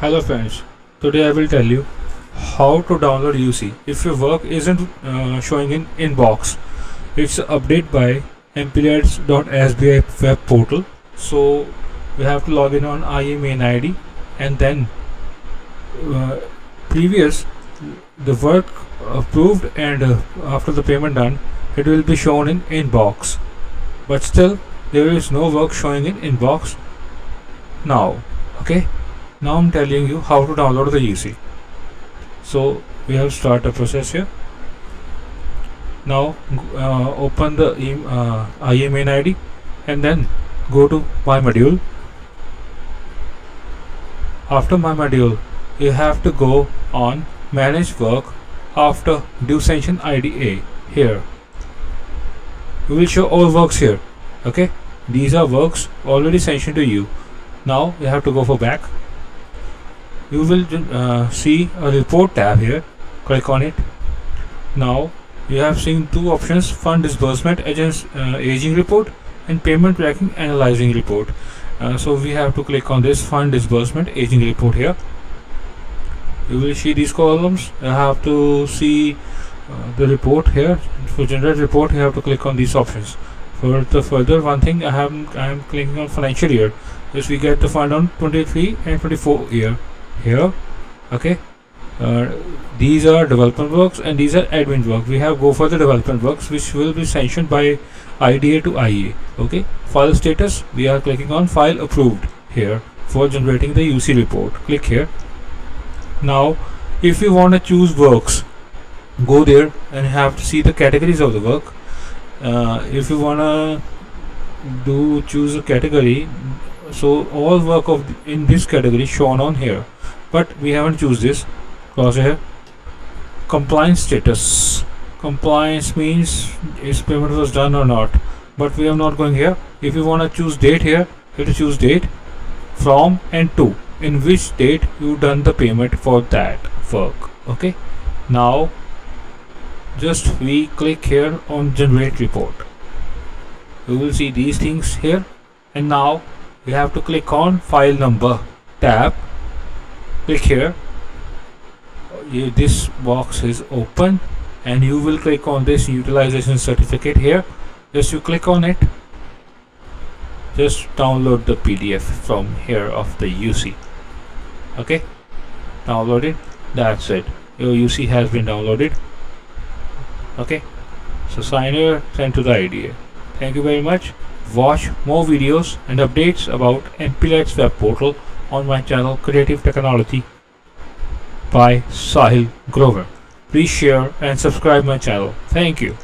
Hello friends, today I will tell you how to download UC if your work isn't showing in inbox. It's updated by Mplads.sbi web portal. So we have to log in on IA main ID and then uh, previous the work approved and after the payment done it will be shown in inbox, but still there is no work showing in inbox now. Okay, now I'm telling you how to download the UC. So we have start the process here. Now open the IA main ID and then go to my module. After my module you have to go on manage work after due sanction IDA. Here you will show all works here. Okay, these are works already sanctioned to you. Now you have to go for back. You will see a report tab here. Click on it. Now you have seen two options: fund disbursement aging report and payment tracking analyzing report. So we have to click on this fund disbursement aging report here. You will see these columns. You have to see the report here. For generate report you have to click on these options. For the further one thing I am clicking on financial year. Yes, we get the fund on 23 and 24 year here. Okay, these are development works and these are admin work. We have go for the development works which will be sanctioned by IDA to IA. Okay, file status, we are clicking on file approved here for generating the UC report. Click here. Now if you want to choose works, go there and have to see the categories of the work. If you wanna choose a category, so all work of in this category shown on here, but we haven't choose this. Close here. Compliance status. Compliance means if payment was done or not, but we are not going here. If you want to choose date here, you have to choose date, from and to, in which date you done the payment for that work. Okay, now just we click here on generate report. You will see these things here, and now you have to click on file number tab. Click here. This box is open and you will click on this utilization certificate here. Just you click on it. Just download the PDF from here of the UC. Okay, download it. That's it, your UC has been downloaded. Okay, so sign here, send to the IDA. Thank you very much. Watch more videos and updates about Mplads web portal on my channel Creative Technology by Sahil Grover. Please share and subscribe my channel. Thank you.